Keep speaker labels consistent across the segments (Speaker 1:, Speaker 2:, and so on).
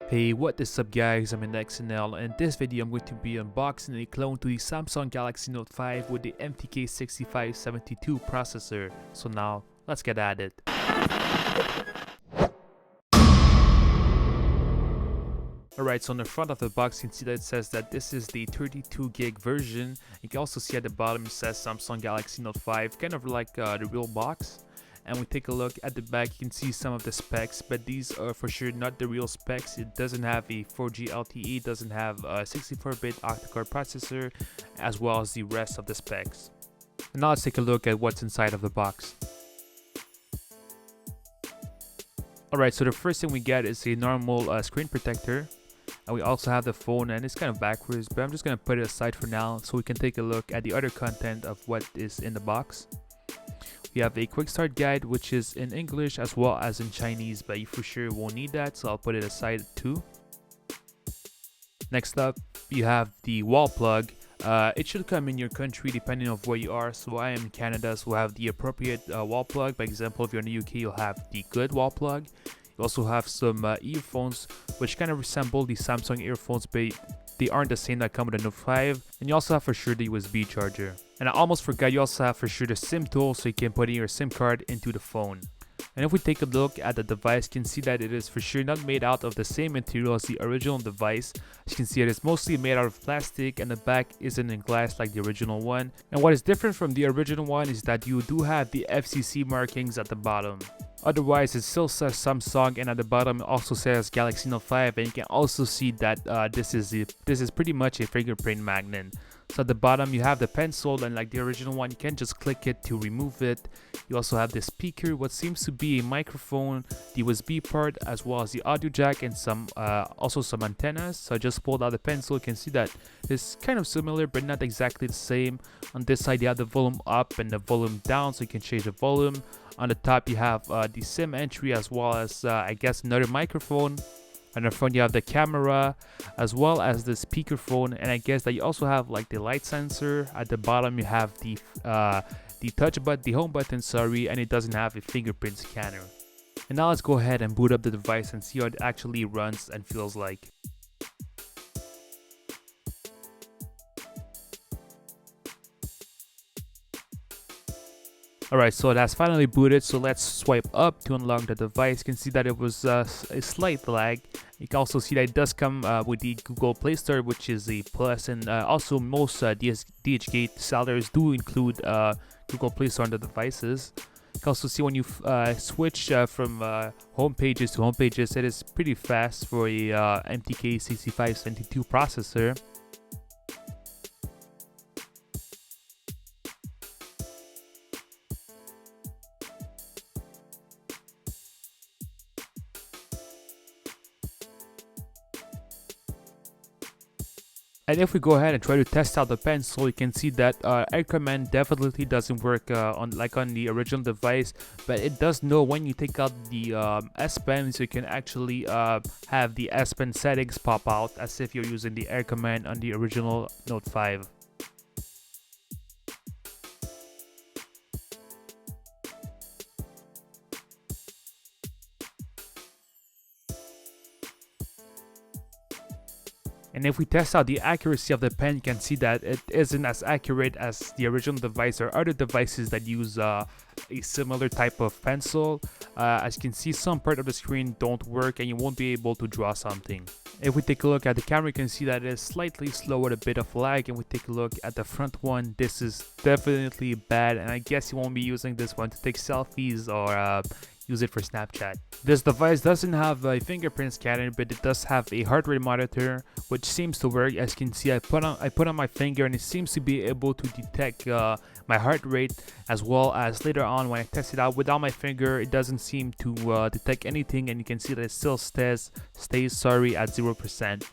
Speaker 1: Hey, what is up guys, I'm Anexonel, and in this video I'm going to be unboxing a clone to the Samsung Galaxy Note 5 with the MTK6572 processor. So now, let's get at it. Alright, so on the front of the box you can see that it says that this is the 32 gig version. You can also see at the bottom it says Samsung Galaxy Note 5, kind of like the real box. And we take a look at the back, you can see some of the specs, but these are for sure not the real specs. It doesn't have a 4G LTE, doesn't have a 64-bit octa-core processor, as well as the rest of the specs. And now let's take a look at what's inside of the box. Alright, so the first thing we get is a normal screen protector. And we also have the phone, and it's kind of backwards, but I'm just going to put it aside for now so we can take a look at the other content of what is in the box. We have a quick start guide which is in English as well as in Chinese, but you for sure won't need that, so I'll put it aside too. Next up, you have the wall plug. It should come in your country depending on where you are. So I am in Canada, so we'll have the appropriate wall plug. For example, if you're in the UK, you'll have the good wall plug. You also have some earphones which kind of resemble the Samsung earphones, but they aren't the same that come with the Note 5. And you also have for sure the USB charger. And I almost forgot, you also have for sure the SIM tool, so you can put in your SIM card into the phone. And if we take a look at the device, you can see that it is for sure not made out of the same material as the original device. As you can see, it is mostly made out of plastic, and the back isn't in glass like the original one. And what is different from the original one is that you do have the FCC markings at the bottom. Otherwise, it still says Samsung, and at the bottom it also says Galaxy Note 5, and you can also see that this is pretty much a fingerprint magnet. So at the bottom you have the pencil, and like the original one, you can just click it to remove it. You also have the speaker, what seems to be a microphone, the USB part, as well as the audio jack, and some also some antennas. So I just pulled out the pencil. You can see that it's kind of similar but not exactly the same. On this side you have the volume up and the volume down, so you can change the volume. On the top you have the SIM entry, as well as I guess another microphone. On the front you have the camera as well as the speakerphone, and I guess that you also have like the light sensor. At the bottom you have the touch button, the home button, sorry, and it doesn't have a fingerprint scanner. And now let's go ahead and boot up the device and see how it actually runs and feels like. Alright, so it has finally booted, so let's swipe up to unlock the device. You can see that it was a slight lag. You can also see that it does come with the Google Play Store, which is a plus, and also most DHgate sellers do include Google Play Store on the devices. You can also see when you switch from home pages to home pages, it is pretty fast for a MTK6572 processor. And if we go ahead and try to test out the pencil, you can see that air command definitely doesn't work on the original device, but it does know when you take out the S Pen, so you can actually have the S Pen settings pop out as if you're using the air command on the original Note 5. And if we test out the accuracy of the pen, you can see that it isn't as accurate as the original device or other devices that use a similar type of pencil. As you can see, some part of the screen don't work and you won't be able to draw something. If we take a look at the camera, you can see that it is slightly slow with a bit of lag. And we take a look at the front one, this is definitely bad, and I guess you won't be using this one to take selfies or use it for Snapchat. This device doesn't have a fingerprint scanner, but it does have a heart rate monitor, which seems to work. As you can see, I put on my finger and it seems to be able to detect my heart rate, as well as later on when I test it out without my finger, it doesn't seem to detect anything, and you can see that it still stays at 0%.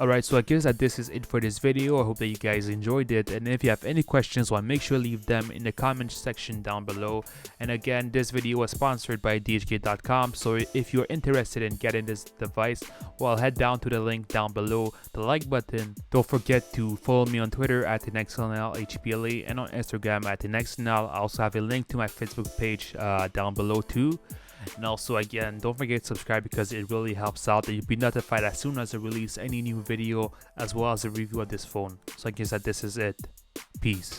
Speaker 1: Alright, so I guess that this is it for this video. I hope that you guys enjoyed it, and if you have any questions, well, make sure to leave them in the comment section down below. And again, this video was sponsored by dhk.com, so if you're interested in getting this device, well, head down to the link down below, the like button. Don't forget to follow me on Twitter at Anexonel HPLA and on Instagram at Anexonel. I also have a link to my Facebook page down below too. And also, again, don't forget to subscribe because it really helps out, and you'll be notified as soon as I release any new video as well as a review of this phone. So I guess that this is it. Peace.